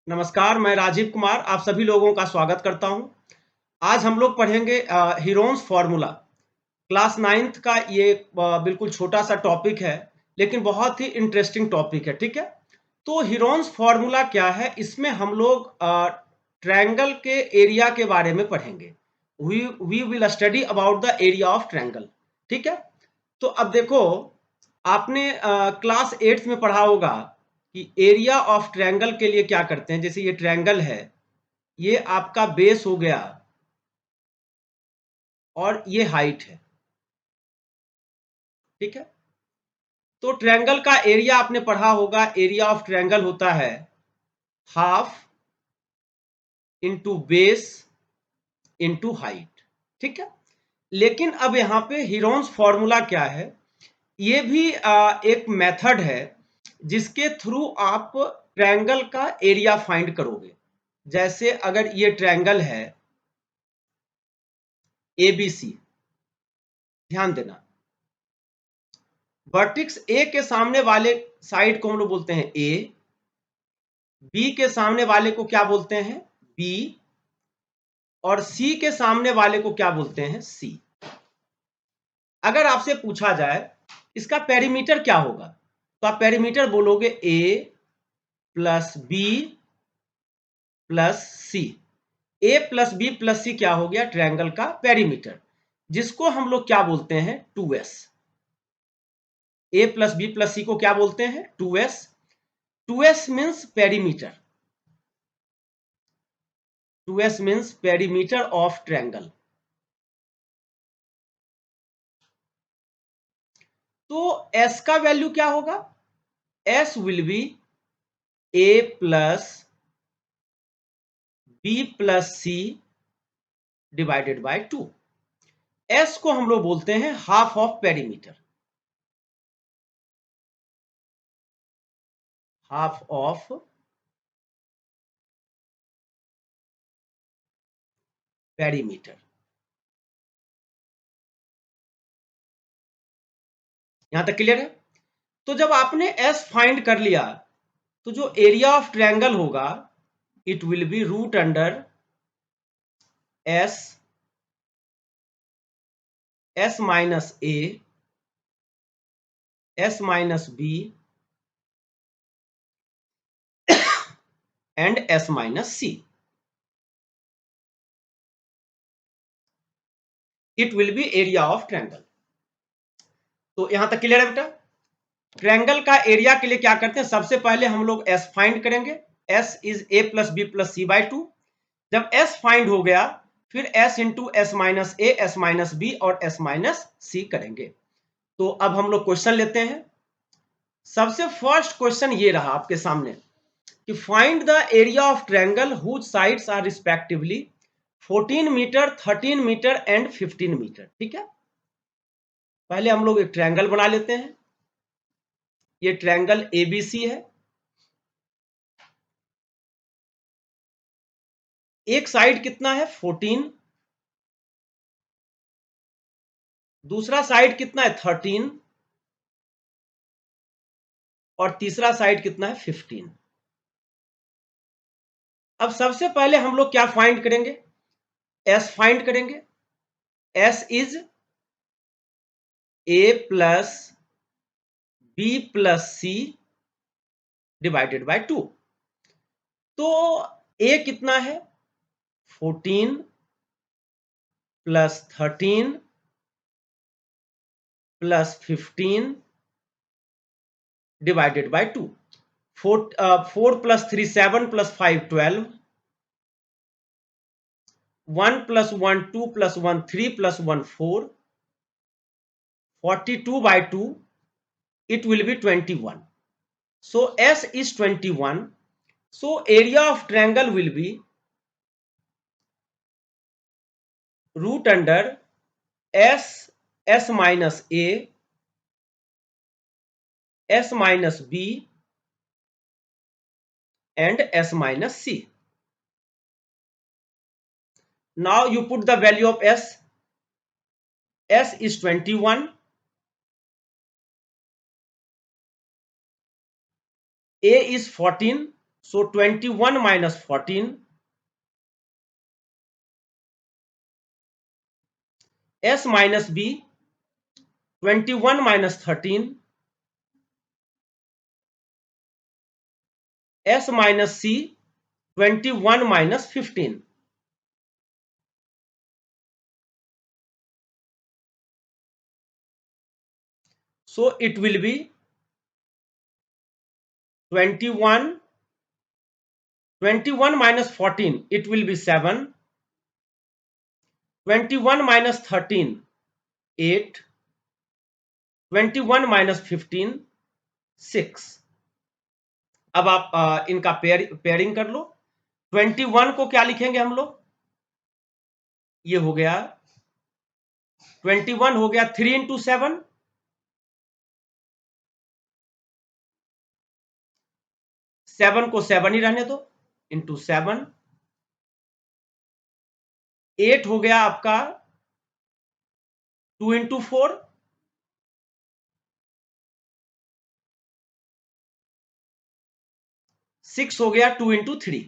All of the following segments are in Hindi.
नमस्कार, मैं राजीव कुमार आप सभी लोगों का स्वागत करता हूं। आज हम लोग पढ़ेंगे हीरोन्स फॉर्मूला। क्लास 9th का ये बिल्कुल छोटा सा टॉपिक है, लेकिन बहुत ही इंटरेस्टिंग टॉपिक है। ठीक है, तो हीरोन्स फॉर्मूला क्या है? इसमें हम लोग ट्रायंगल के एरिया के बारे में पढ़ेंगे। We will study about the area of triangle. ठीक है, तो अब देखो, आपने क्लास 8th में पढ़ा होगा कि एरिया ऑफ ट्रायंगल के लिए क्या करते हैं। जैसे ये ट्रायंगल है, ये आपका बेस हो गया और ये हाइट है। ठीक है, तो ट्रायंगल का एरिया आपने पढ़ा होगा। एरिया ऑफ ट्रायंगल होता है half into base into height. ठीक है, लेकिन अब यहाँ पे हीरोन्स फॉर्मूला क्या है? ये भी एक मेथड है जिसके थ्रू आप ट्रायंगल का एरिया फाइंड करोगे। जैसे अगर ये ट्रायंगल है ABC, ध्यान देना, वर्टेक्स ए के सामने वाले साइड को हम लोग बोलते हैं ए, बी के सामने वाले को क्या बोलते हैं बी, और सी के सामने वाले को क्या बोलते हैं सी। अगर आपसे पूछा जाए इसका पेरीमीटर क्या होगा, तो आप पेरीमीटर बोलोगे ए प्लस बी प्लस सी। ए प्लस बी प्लस सी क्या हो गया? ट्रायंगल का पेरीमीटर, जिसको हम लोग क्या बोलते हैं 2s। A plus B plus C को क्या बोलते हैं 2s। 2s means perimeter. 2s means perimeter of triangle. तो s का वैल्यू क्या होगा? s will be a plus B plus C divided by 2। s को हम लोग बोलते हैं half of perimeter. Half of perimeter. यहां तक क्लियर है? तो जब आपने s फाइंड कर लिया, तो जो एरिया ऑफ ट्रायंगल होगा it will be root under s, s minus a, s minus b and s minus c। It will be area of triangle. तो यहां तक क्लियर है बेटा? ट्रायंगल का एरिया के लिए क्या करते हैं? सबसे पहले हम लोग s फाइंड करेंगे। s is a plus B plus C by 2। जब s फाइंड हो गया, फिर s into S minus A, S minus B और s माइनस सी करेंगे। तो अब हम लोग क्वेश्चन लेते हैं। सबसे फर्स्ट क्वेश्चन ये रहा आपके सामने कि find the area of triangle whose sides are respectively 14 metre, 13 metre and 15 metre. ठीक है, पहले हम लोग एक ट्रायंगल बना लेते हैं। ये ट्रायंगल एबीसी है। एक साइड कितना है 14, दूसरा साइड कितना है 13, और तीसरा साइड कितना है 15। अब सबसे पहले हम लोग क्या फाइंड करेंगे? एस फाइंड करेंगे। S is A plus B plus C divided by 2। तो ए कितना है 14 plus 13 plus 15 divided by 2। 4 plus 3 7 plus 5 12, 1 plus 1 2 plus 1 3 plus 1 4, 42 by 2, it will be 21. So S is 21. So area of triangle will be root under S, S minus A, S minus B and S minus C. Now you put the value of S. S is 21. A is 14. So 21 minus 14, S minus B 21 minus 13, S minus C 21 minus 15. So it will be 21 minus 14, it will be 7. 21 minus 13, 8. 21 minus 15, 6. अब आप इनका पेयरिंग कर लो। 21 को क्या लिखेंगे हम लोग, ये हो गया 21 हो गया 3 इंटू 7, 7 को 7 ही रहने दो, इंटू 7। 8 हो गया आपका 2 इंटू 4, 6 हो गया 2 इंटू 3।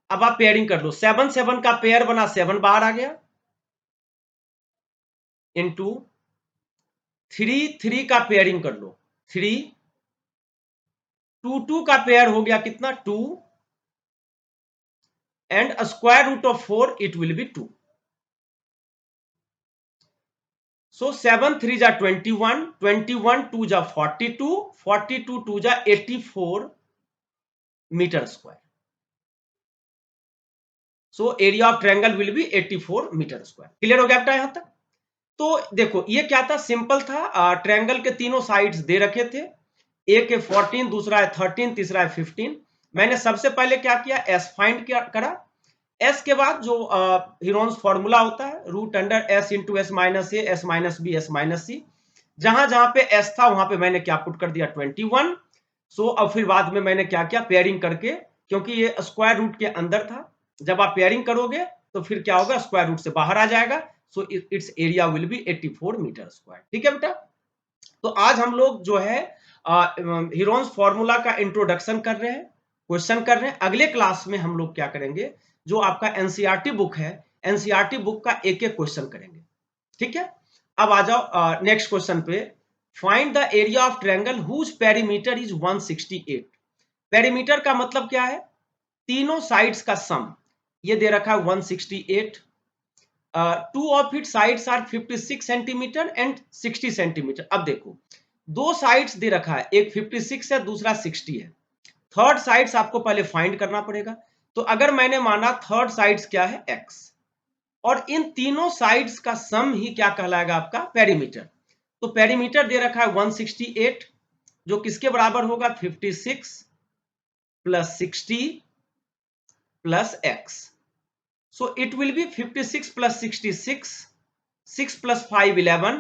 अब आप पेयरिंग कर लो, 7 7 का पेयर बना, 7 बाहर आ गया, इंटू 3 3 का पेयरिंग कर लो, 3। 2 2 का पेयर हो गया कितना, 2, and square root of 4 it will be 2। So 7 3 जा 21, 21 2 जा 42, 42 2 जा 84 metre square. So area of triangle will be 84 metre square. Clear हो गया बेटा यहां तक? तो देखो ये क्या था, सिंपल था। ट्रायंगल के तीनों साइड्स दे रखे थे, एक है 14, दूसरा है 13, तीसरा है 15। मैंने सबसे पहले क्या किया, एस फाइंड करा। एस के बाद जो हीरोन्स फॉर्मूला होता है, root under S into S minus A, S minus B, S minus C. जहां जहां पे एस था वहां पे मैंने क्या पुट कर दिया, 21। सो अब फिर बाद में मैंने क्या किया, पेयरिंग करके, क्योंकि ये स्क्वायर रूट के अंदर था, जब आप पेयरिंग करोगे तो फिर क्या होगा, स्क्वायर रूट से बाहर आ जाएगा। So its area will be 84 metre square. ठीक है बेटा? तो आज हम लोग जो है हीरोन्स फॉर्मूला का इंट्रोडक्शन कर रहे हैं, क्वेश्चन कर रहे हैं। अगले क्लास में हम लोग क्या करेंगे, जो आपका एनसीईआरटी बुक है, एनसीईआरटी बुक का एक एक क्वेश्चन करेंगे। ठीक है? अब आ जाओ नेक्स्ट क्वेश्चन पे। Find the area of triangle whose perimeter is 168। Perimeter का मतलब क्या है, तीनों साइड्स का सम। ये दे रखा है 168। Two of it sides are 56 centimetre and 60 centimetre. अब देखो, दो साइड्स दे रखा है, एक 56 है, दूसरा 60 है। थर्ड साइड्स आपको पहले फाइंड करना पड़ेगा। तो अगर मैंने माना थर्ड साइड्स क्या है, x, और इन तीनों साइड्स का सम ही क्या कहलाएगा, आपका पेरीमीटर। तो पेरीमीटर दे रखा है 168, जो किसके बराबर होगा, 56 plus 60 plus x। So it will be 56 plus 66, 6 plus 5 11,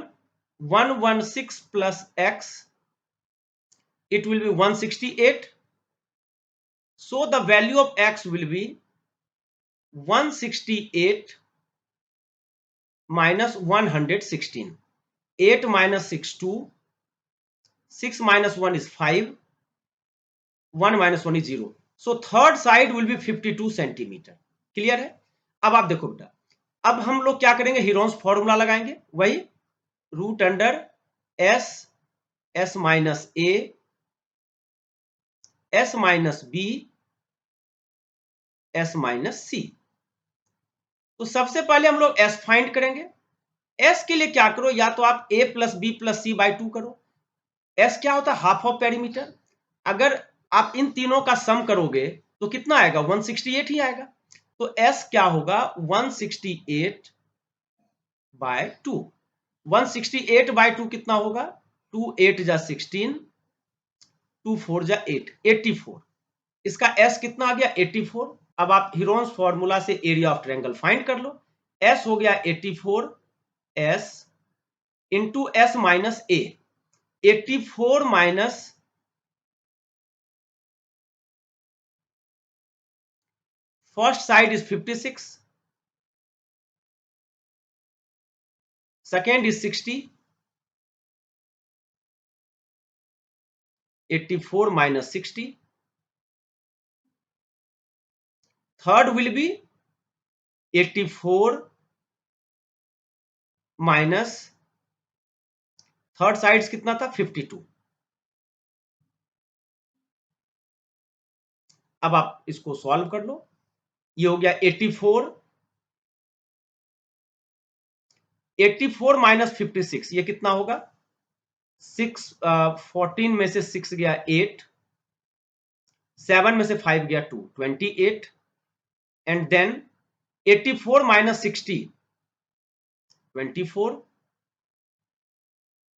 116 plus x, it will be 168. So the value of x will be 168 minus 116. 8 minus 6 2, 6 minus 1 is 5, 1 minus 1 is 0. So third side will be 52 centimetre. Clear है? अब आप देखो बेटा, अब हम लोग क्या करेंगे, हीरोन्स फॉर्मूला लगाएंगे, वही root under S, S minus A, S minus B, S minus C. तो सबसे पहले हम लोग एस फाइंड करेंगे। एस के लिए क्या करो, या तो आप A plus B plus C by 2 करो। एस क्या होता है, हाफ ऑफ पेरीमीटर। अगर आप इन तीनों का सम करोगे तो कितना आएगा, 168 ही आएगा। तो एस क्या होगा, 168 बाय 2। 168 बाय 2 कितना होगा, 2 8 जा 16, 2 4 जा 8, 84। इसका एस कितना आ गया, 84। अब आप हीरोन्स फॉर्मूला से एरिया ऑफ ट्रायंगल फाइंड कर लो। एस हो गया 84, S into S minus A. 84 minus first side is 56, second is 60, 84 minus 60. Third will be 84 minus, third sides कितना था 52. अब आप इसको सॉल्व कर लो. ये हो गया 84, 84 माइनस 56, ये कितना होगा 6, 14 में से 6 गया 8, 7 में से 5 गया 2, 28. And then 84 minus 60, 24,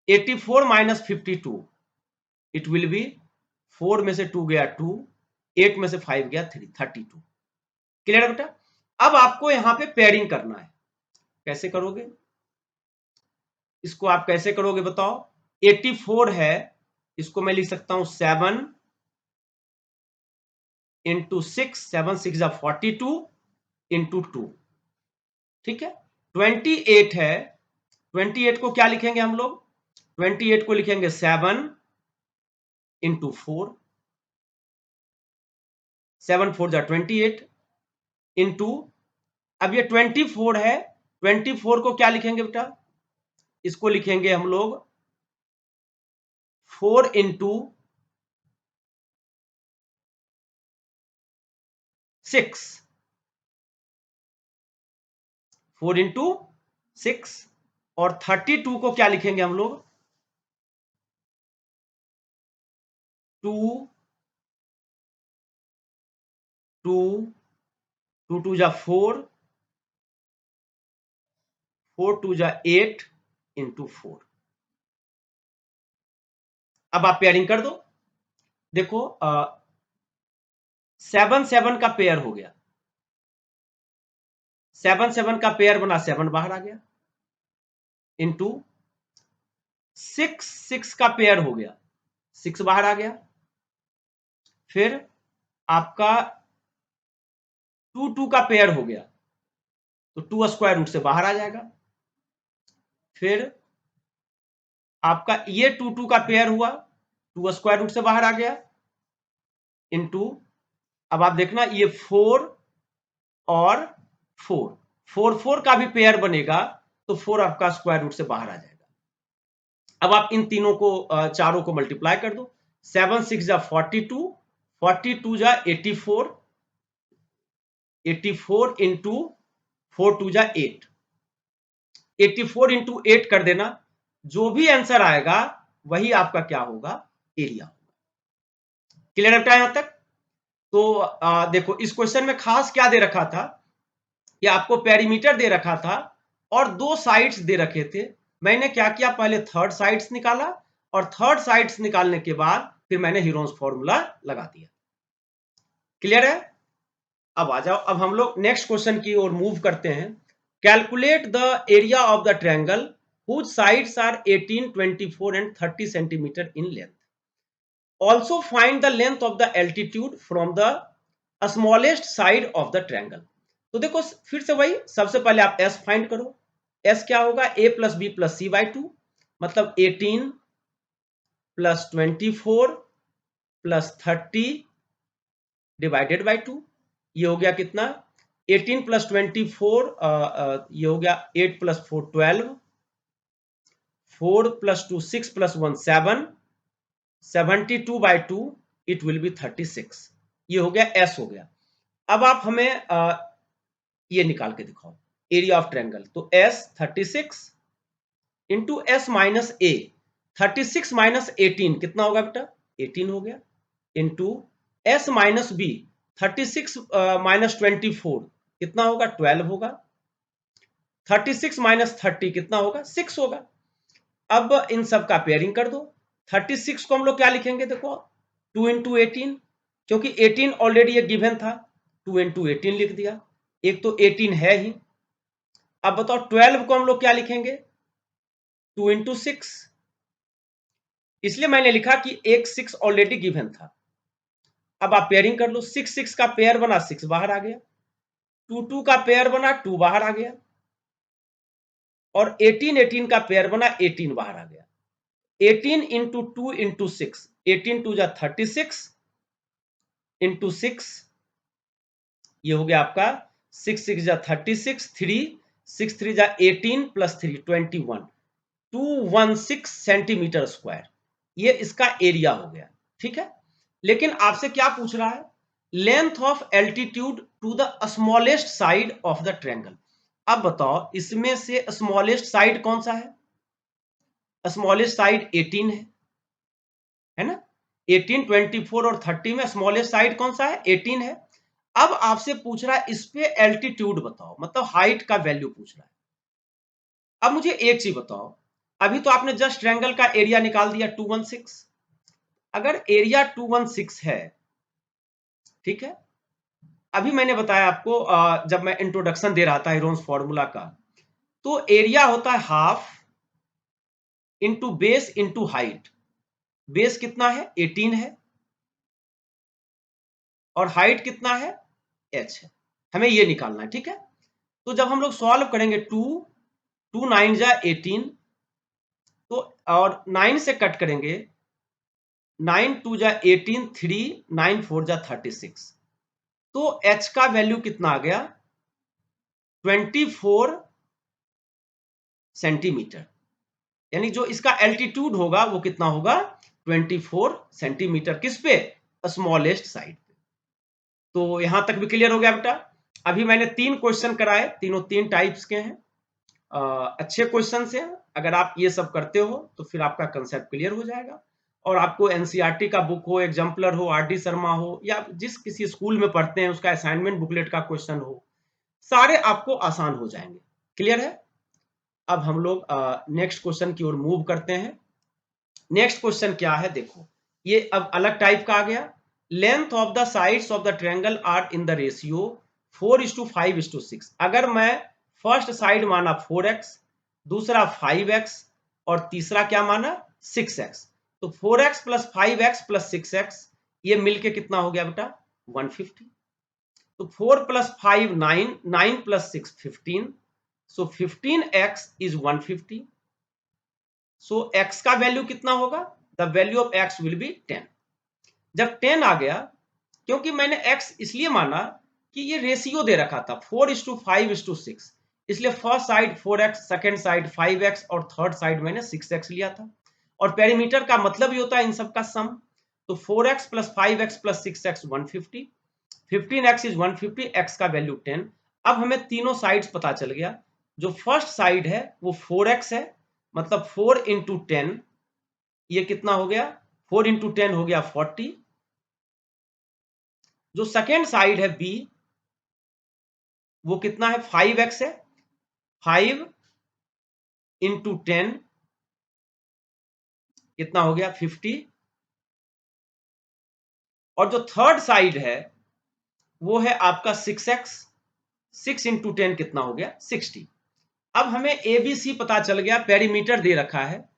84 minus 52, it will be 4 में से 2 गया 2, 8 में से 5 गया 3, 32. क्लियर है बेटा. अब आपको यहां पे पेयरिंग करना है. कैसे करोगे इसको, आप कैसे करोगे बताओ. 84 है, इसको मैं लिख सकता हूं 7 इंटू 6, 7 6 जा 42 इंटू 2. ठीक है. 28 है, 28 को क्या लिखेंगे हम लोग, 28 को लिखेंगे 7 इंटू 4, 7 4 जा 28 इंटू, अब ये 24 है, 24 को क्या लिखेंगे बेटा, इसको लिखेंगे हम लोग 4 इंटू 6, 4 इंटू 6. और 32 को क्या लिखेंगे हम लोग 2 2 2 2 जा 4, 4 2 जा 8 इंटू 4. अब आप पेयरिंग कर दो. देखो 7 7 का पेयर हो गया, 7 7 का पेयर बना, 7 बाहर आ गया, इंटू 6 6 का पेयर हो गया, 6 बाहर आ गया. फिर आपका 2 2 का पेयर हो गया, तो 2 स्क्वायर रूट से बाहर आ जाएगा. फिर आपका ये 2 2 का पेयर हुआ, 2 स्क्वायर रूट से बाहर आ गया, इंटू, अब आप देखना ये 4 और 4, 4 4 का भी पेयर बनेगा, तो 4 आपका स्क्वायर रूट से बाहर आ जाएगा. अब आप इन तीनों को चारों को मल्टीप्लाई कर दो. 7 6 जा 42, 42 जा 84, 84 इंटू 4 2 जा 8, 84 इंटू 8 कर देना. जो भी आंसर आएगा वही आपका क्या होगा, एरिया होगा. क्लियर है यहां तक. तो देखो इस क्वेश्चन में खास क्या दे रखा था कि आपको पेरीमीटर दे रखा था और दो साइड्स दे रखे थे. मैंने क्या किया, पहले थर्ड साइड्स निकाला और थर्ड साइड्स निकालने के बाद फिर मैंने हीरोन्स फॉर्मूला लगा दिया. क्लियर है. अब आ जाओ, अब हम लोग नेक्स्ट क्वेश्चन की ओर मूव करते हैं. Calculate the area of the triangle whose sides are 18, 24 and 30 centimeter in length. Also find the length of the altitude from the smallest side of the triangle. तो देखो फिर से वही, सबसे पहले आप s फाइंड करो. s क्या होगा, a plus B plus C by 2, मतलब 18 प्लस 24 प्लस 30 डिवाइडेड बाई 2. ये हो गया कितना, 18 प्लस 24, ये हो गया 8 plus 4 12, 4 plus 2 6 plus 1 7, 72 by 2 it will B 36. ये हो गया s हो गया. अब आप हमें ये निकाल के दिखाओ एरिया ऑफ ट्रायंगल. तो s 36 into s minus a, 36 minus 18 कितना होगा बेटा, 18 हो गया, into s minus b, 36 minus 24 कितना होगा, 12 होगा, 36 माइनस 30 कितना होगा, 6 होगा. अब इन सब का पेयरिंग कर दो. 36 को हम लोग क्या लिखेंगे, देखो 2 इंटू 18, क्योंकि 18 ऑलरेडी एक गिवन था, 2 इंटू 18 लिख दिया, एक तो 18 है ही. अब बताओ 12 को हम लोग क्या लिखेंगे, 2 इंटू 6, इसलिए मैंने लिखा कि एक 6 ऑलरेडी गिवन था. अब आप पेयरिंग कर लो, 6 6 का पेयर बना, 6 बाहर आ गया, 2 2 का पेयर बना, 2 बाहर आ गया, और 18 18 का पेयर बना, 18 बाहर आ गया. 18 इंटू 2 इंटू 6, 18 टू जा 36 इंटू 6, ये हो गया आपका 6 6 जा 36, 3 6 3 जा 18 प्लस 3 21, 216 सेंटीमीटर स्क्वायर, ये इसका एरिया हो गया। ठीक है, लेकिन आपसे क्या पूछ रहा है, length of altitude to the smallest side of the triangle. अब बताओ इसमें से स्मॉलेस्ट साइड कौन सा है? स्मॉलेस्ट साइड 18 है ना? 18, 24 और 30 में स्मॉलेस्ट साइड कौन सा है? 18 है। अब आपसे पूछ रहा है इस पे एल्टीट्यूड बताओ, मतलब हाइट का वैल्यू पूछ रहा है। अब मुझे एक चीज बताओ, अभी तो आपने जस्ट ट्रायंगल का एरिया निकाल दिया 216, अगर एरिया 216 है, ठीक है, अभी मैंने बताया आपको जब मैं इंट्रोडक्शन दे रहा था हेरोन्स फॉर्मूला का, तो एरिया होता है half into base into height. Base कितना है? 18 है, और हाइट कितना है? h है। हमें ये निकालना है, ठीक है। तो जब हम लोग सॉल्व करेंगे 2 9 जा 18, तो और 9 से कट करेंगे, 9 2 जा 18, 3 9 4 जा 36, तो h का वैल्यू कितना आ गया? 24 सेंटीमीटर। यानी जो इसका एल्टीट्यूड होगा वो कितना होगा? 24 सेंटीमीटर। किस पे? स्मॉलेस्ट साइड पे। तो यहां तक भी क्लियर हो गया बेटा? अभी मैंने 3 क्वेश्चन कराए, तीनों 3 टाइप्स के हैं, अच्छे क्वेश्चन हैं। अगर आप ये सब करते हो तो फिर आपका कंसेप्ट क्लियर हो जाएगा, और आपको एनसीईआरटी का बुक हो, एग्जाम्पलर हो, आर डी शर्मा हो, या जिस किसी स्कूल में पढ़ते हैं उसका असाइनमेंट बुकलेट का क्वेश्चन हो, सारे आपको आसान हो जाएंगे। क्लियर है? अब हम लोग नेक्स्ट क्वेश्चन की ओर मूव करते हैं। नेक्स्ट क्वेश्चन क्या है देखो, ये अब अलग टाइप का आ गया। Length of the sides of the triangle are in the ratio 4:5:6। अगर मैं फर्स्ट साइड माना 4x, दूसरा 5x, और तीसरा क्या माना? 6x, तो 4x plus 5x plus 6x, ये मिलके कितना हो गया बेटा? 150। तो 4 plus 5 9, 9 plus 6 15, so 15x is 150। So x का वैल्यू कितना होगा? The value of x will be 10। जब 10 आ गया, क्योंकि मैंने x इसलिए माना कि ये रेशियो दे रखा था 4:5:6, इसलिए first side 4x, second side 5x, और थर्ड साइड मैंने 6x लिया था। और पेरीमीटर का मतलब ही होता है इन सब का सम। तो 4x plus 5x plus 6x 150, 15x is 150, x का वैल्यू 10। अब हमें तीनों साइड्स पता चल गया। जो फर्स्ट साइड है वो 4x है, मतलब 4 इंटू 10, ये कितना हो गया? 4 इंटू 10 हो गया 40। जो सेकेंड साइड है b, वो कितना है? 5x है, 5 इंटू 10 कितना हो गया? 50। और जो थर्ड साइड है वो है आपका 6x, 6 इंटू 10 कितना हो गया? 60। अब हमें ABC पता चल गया, पेरीमीटर दे रखा है।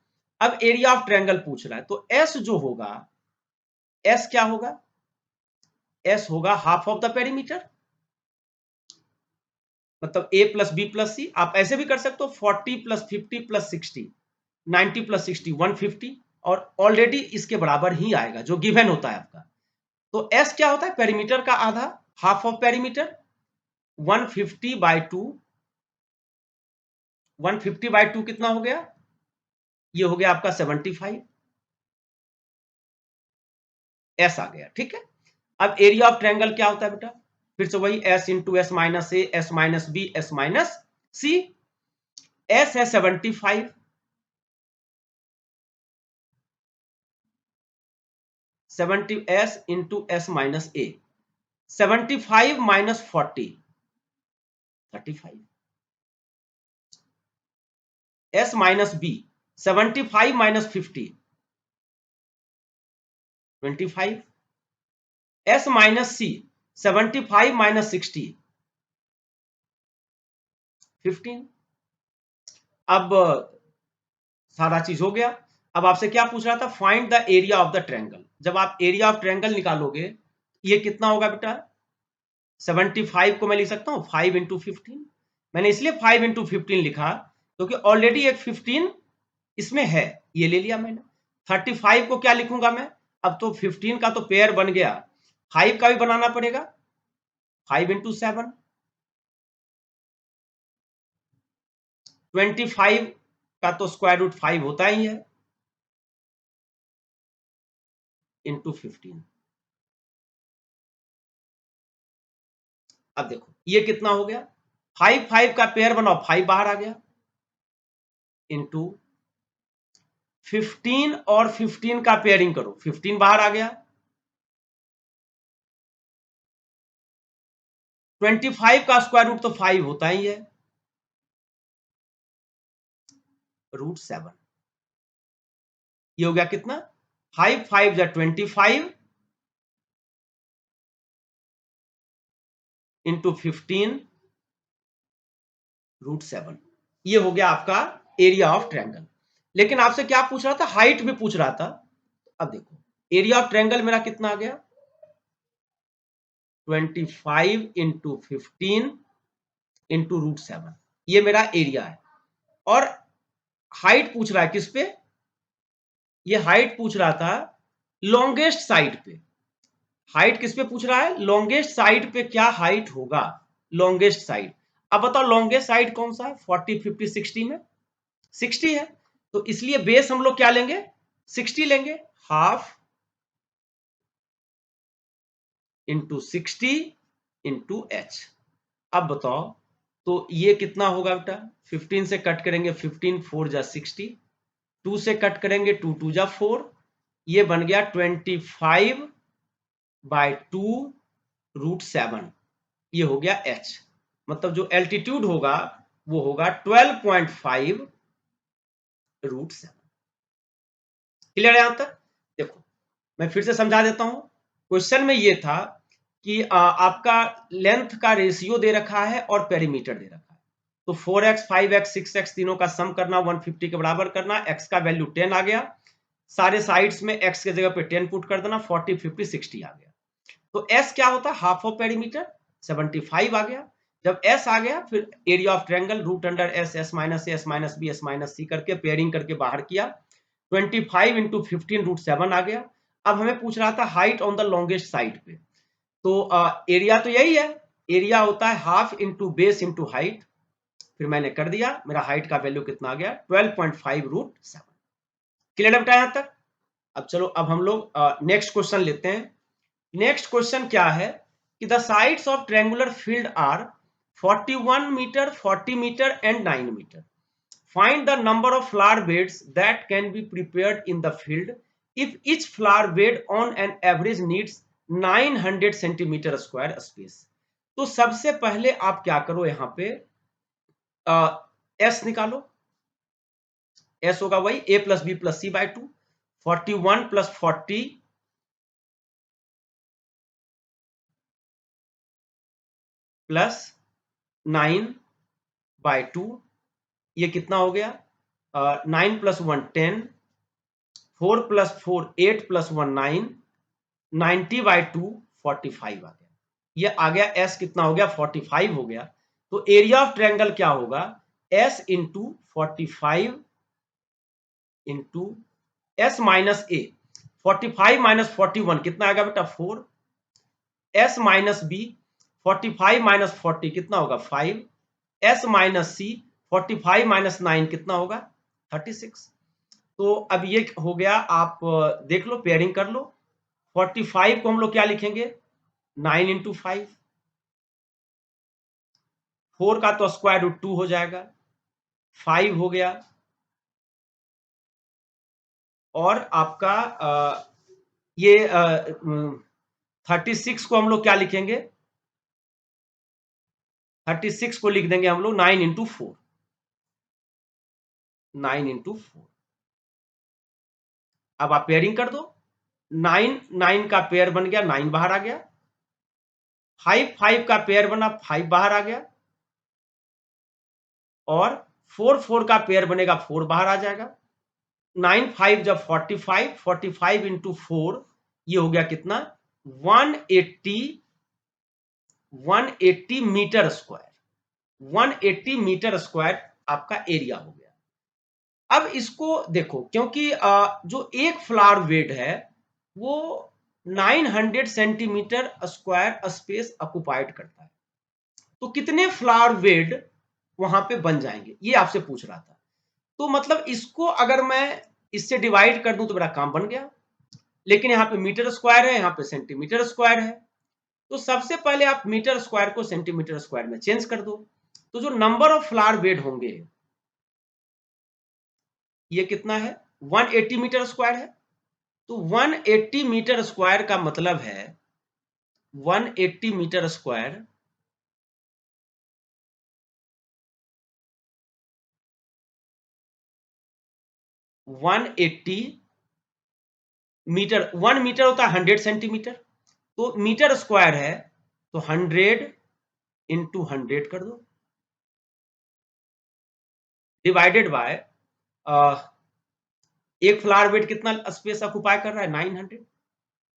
अब एरिया ऑफ ट्रायंगल पूछ रहा है, तो S जो होगा, S क्या होगा? S होगा हाफ ऑफ द पेरीमीटर, मतलब A plus B plus C। आप ऐसे भी कर सकते हो 40 प्लस 50 प्लस 60, 90 प्लस 60 150, और ऑलरेडी इसके बराबर ही आएगा जो गिवन होता है आपका। तो S क्या होता है? पेरीमीटर का आधा, हाफ ऑफ पेरीमीटर। 150/2, 150/2 कितना हो गया? ये हो गया आपका 75। S आ गया, ठीक है। अब एरिया ऑफ ट्रायंगल क्या होता है बेटा? फिर से वही S into S minus A, S minus B, S minus C। S है 75, 70 S into S minus A, 75 minus 40 35, S minus B, 75 minus 50 25, S minus C, 75 minus 60 15। अब सारा चीज हो गया। अब आपसे क्या पूछ रहा था? Find the area of the triangle. जब आप एरिया ऑफ ट्रायंगल निकालोगे, ये कितना होगा बेटा? 75 को मैं लिख सकता हूं 5 इंटू 15। मैंने इसलिए 5 इंटू 15 लिखा क्योंकि ऑलरेडी एक 15 इसमें है, ये ले लिया मैंने। 35 को क्या लिखूंगा मैं, अब तो 15 का तो पेयर बन गया, 5 का भी बनाना पड़ेगा, 5 इंटू 7, 25 का तो स्क्वायर रूट 5 होता ही है, इंटू 15। अब देखो ये कितना हो गया, 5 5 का पेयर बनाओ, 5 बाहर आ गया, इंटू 15 और 15 का पेयरिंग करो, 15 बाहर आ गया, 25 का स्क्वायर रूट तो 5 होता ही है, रूट 7। ये हो गया कितना, 5 5 जा 25 इंटू 15 रूट 7। ये हो गया आपका एरिया ऑफ ट्रायंगल। लेकिन आपसे क्या पूछ रहा था, हाइट भी पूछ रहा था। अब देखो एरिया ऑफ ट्रायंगल मेरा कितना आ गया, 25 इंटू 15 इंटू रूट 7, ये मेरा एरिया है। और हाइट पूछ रहा है किस पे, ये हाइट पूछ रहा था लॉन्गेस्ट साइड पे। हाइट किस पे पूछ रहा है, लॉन्गेस्ट साइड पे क्या हाइट होगा, लॉन्गेस्ट साइड। अब बताओ लॉन्गेस्ट साइड कौन सा है, 40 50 60 में 60 है, तो इसलिए बेस हम लोग क्या लेंगे, 60 लेंगे, हाफ इंटू 60 इंटू एच। अब बताओ तो ये कितना होगा बेटा, 15 से कट करेंगे 15 4 जा 60, 2 से कट करेंगे 2 2 जा 4, ये बन गया 25 बाय 2 रूट 7, ये हो गया h। मतलब जो एल्टीट्यूड होगा वो होगा 12.5 रूट 7। क्लियर है यहां तक। देखो मैं फिर से समझा देता हूं, क्वेश्चन में ये था कि आपका लेंथ का रेशियो दे रखा है और पेरीमीटर दे रखा है, तो 4x 5x 6x तीनों का सम करना, 150 के बराबर करना, x का वैल्यू 10 आ गया, सारे साइड्स में x के जगह पे 10 पुट कर देना, 40 50 60 आ गया। तो s क्या होता है, हाफ ऑफ पेरीमीटर, 75 आ गया। जब s आ गया फिर area of triangle root under s, s minus a, s minus b, s minus c करके पेयरिंग करके बाहर किया, 25 इंटू 15 रूट 7 आ गया। अब हमें पूछ रहा था height on the longest side पे, तो एरिया तो यही है, एरिया होता है half into base into height, फिर मैंने कर दिया, मेरा हाइट का वैल्यू कितना आ गया 12.5 रूट 7। क्लियर है बेटा यहां तक। अब चलो अब हम लोग नेक्स्ट क्वेश्चन लेते हैं। नेक्स्ट क्वेश्चन क्या है कि the sides of triangular field are 41 metre 40 metre and 9 metre, find the number of flower beds that can be prepared in the field if each flower bed on an average needs 900 centimetre square space. तो सबसे पहले आप क्या करो, यहां पे एस निकालो, एस होगा वही a plus B plus C by 2, 41 plus 40 plus 9 by 2, ये कितना हो गया, 9 प्लस 1 10, 4 प्लस 4 8 प्लस 1 9, 90 बाय 2 45 आ गया। ये आ गया s कितना हो गया 45 हो गया। तो एरिया ऑफ ट्रायंगल क्या होगा, s into 45 into s minus a, 45 minus 41 कितना आएगा बेटा 4, s माइनस b 45 माइनस 40 कितना होगा 5, s माइनस c 45 माइनस 9 कितना होगा 36। तो अब ये हो गया, आप देख लो पेयरिंग कर लो, 45 को हम लोग क्या लिखेंगे 9 इंटू 5, 4 का तो स्क्वायर रूट 2 हो जाएगा, 5 हो गया, और आपका ये 36 को हम लोग क्या लिखेंगे, 36 को लिख देंगे हम लोग 9 इंटू 4, 9 इंटू 4। अब आप पेयरिंग कर दो, 9 9 का पेयर बन गया, 9 बाहर आ गया, 5 5 का पेयर बना, 5 बाहर आ गया, और 4 4 का पेयर बनेगा, 4 बाहर आ जाएगा, 9 5 जब 45, 45 इंटू 4, ये हो गया कितना 180, 180 मीटर स्क्वायर, 180 मीटर स्क्वायर आपका एरिया हो गया। अब इसको देखो, क्योंकि जो एक फ्लावर बेड है वो 900 सेंटीमीटर स्क्वायर स्पेस ऑक्युपाइड करता है, तो कितने फ्लावर बेड वहां पे बन जाएंगे, ये आपसे पूछ रहा था। तो मतलब इसको अगर मैं इससे डिवाइड कर दूं तो मेरा काम बन गया, लेकिन यहाँ पे मीटर स्क्वायर है, यहाँ पे सेंटीमीटर स्क्वायर है। तो सबसे पहले आप मीटर स्क्वायर को सेंटीमीटर स्क्वायर में चेंज कर दो, तो जो नंबर ऑफ फ्लावर बेड होंगे ये कितना है, 180 मीटर स्क्वायर है। तो 180 मीटर स्क्वायर का मतलब है 180 मीटर स्क्वायर 180 मीटर, 1 मीटर होता है 100 सेंटीमीटर, तो मीटर स्क्वायर है तो 100 इंटू 100 कर दो, डिवाइडेड बाय एक फ्लावर बेड कितना स्पेस ऑक्युपाई कर रहा है, 900,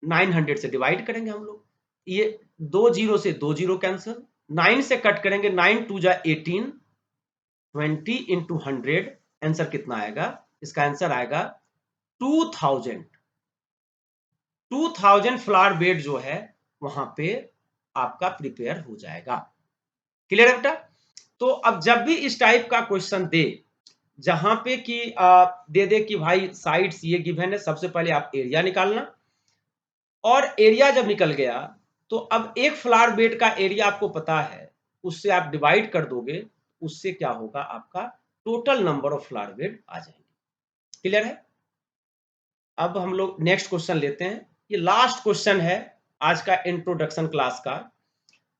900 से डिवाइड करेंगे हम लोग, ये 2 जीरो से 2 जीरो कैंसिल, 9 से कट करेंगे, 9 टू जा 18, 20 इंटू 100, आंसर कितना आएगा, इसका आंसर आएगा 2000, 2000 फ्लावर बेड जो है वहां पे आपका प्रिपेयर हो जाएगा। क्लियर है बेटा? तो अब जब भी इस टाइप का क्वेश्चन दे, जहां पे कि दे दे कि भाई साइड्स ये गिवन है, सबसे पहले आप एरिया निकालना, और एरिया जब निकल गया तो अब एक फ्लावर बेड का एरिया आपको पता है, उससे आप डिवाइड कर दोगे, उससे क्या होगा, आपका total number of flower bed आ जाएंगे। क्लियर है? अब हम लोग नेक्स्ट क्वेश्चन लेते हैं, ये लास्ट क्वेश्चन है आज का इंट्रोडक्शन क्लास का,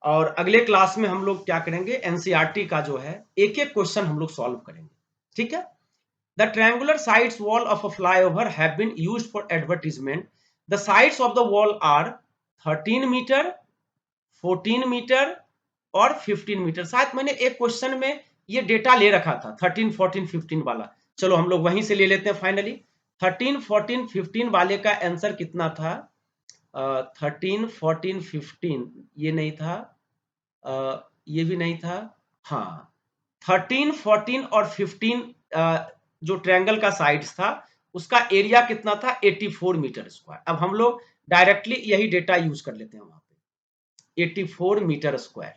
और अगले क्लास में हम लोग क्या करेंगे, एनसीईआरटी का जो है एक एक क्वेश्चन हम लोग सॉल्व करेंगे। ठीक है? The triangular sides wall of a flyover have been used for advertisement, the sides of the wall are 13 metre, 14 metre और 15 मीटर। शायद मैंने एक क्वेश्चन में ये डेटा ले रखा था 13, 14, 15 वाला, चलो हम लोग वहीं से ले लेते हैं फाइनली। 13, 14, 15 वाले का आंसर कितना था, 13, 14, 15 ये नहीं था, ये भी नहीं था, हाँ 13, 14 और 15 जो ट्रायंगल का साइड्स था उसका एरिया कितना था, 84 मीटर स्क्वायर। अब हम लोग डायरेक्टली यही डेटा यूज कर लेते हैं वहां पे, 84 मीटर स्क्वायर,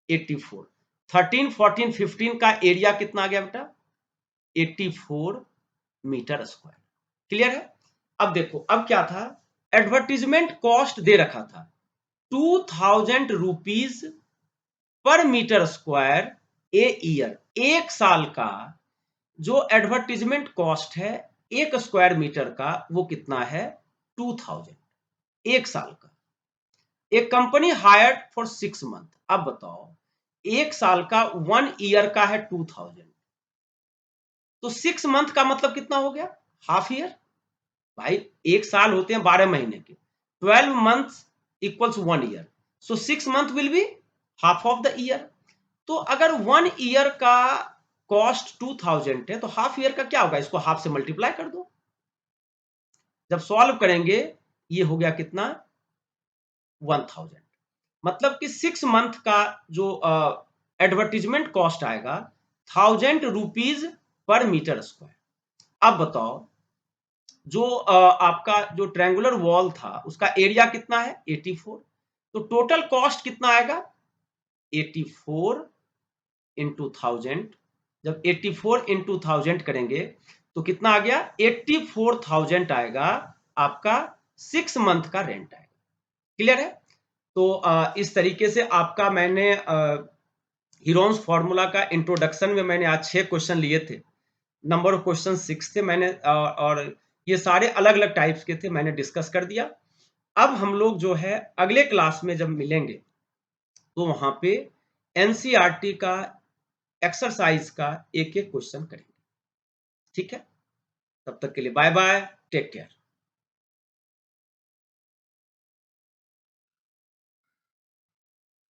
84, 13, 14, 15 का एरिया कितना आ गया बेटा, 84 मीटर स्क्वायर। क्लियर है? अब देखो, अब क्या था, एडवर्टीजमेंट कॉस्ट दे रखा था 2000 rupees per metre square a year, एक साल का जो एडवर्टीजमेंट कॉस्ट है एक स्क्वायर मीटर का वो कितना है, 2000, एक साल का। एक कंपनी हायर्ड फॉर 6 मंथ, अब बताओ एक साल का 1 ईयर का है 2000, तो 6 मंथ का मतलब कितना हो गया, हाफ ईयर। भाई एक साल होते हैं 12 महीने के, 12 months equals 1 year, so 6 month will be half of the year. तो अगर 1 ईयर का कॉस्ट 2000 है तो हाफ ईयर का क्या होगा, इसको हाफ से मल्टीप्लाई कर दो, जब सॉल्व करेंगे ये हो गया कितना, 1000। मतलब कि 6 मंथ का जो एडवर्टीजमेंट कॉस्ट आएगा 1000 रुपीज पर मीटर स्क्वायर। अब बताओ जो आपका जो ट्रायंगुलर वॉल था उसका एरिया कितना है, 84, तो टोटल कॉस्ट कितना आएगा, 84 इंटू 1000, जब 84 इंटू 1000 करेंगे तो कितना आ गया, 84,000 आएगा आपका 6 मंथ का रेंट आएगा। क्लियर है? तो इस तरीके से आपका मैंने हीरोन्स फॉर्मूला का इंट्रोडक्शन में मैंने आज 6 क्वेश्चन लिए थे, नंबर ऑफ क्वेश्चन 6 थे मैंने, और ये सारे अलग अलग टाइप्स के थे, मैंने डिस्कस कर दिया। अब हम लोग जो है अगले क्लास में जब मिलेंगे तो वहां पे एनसीईआरटी का एक्सरसाइज का एक एक क्वेश्चन करेंगे। ठीक है? तब तक के लिए बाय बाय, टेक केयर।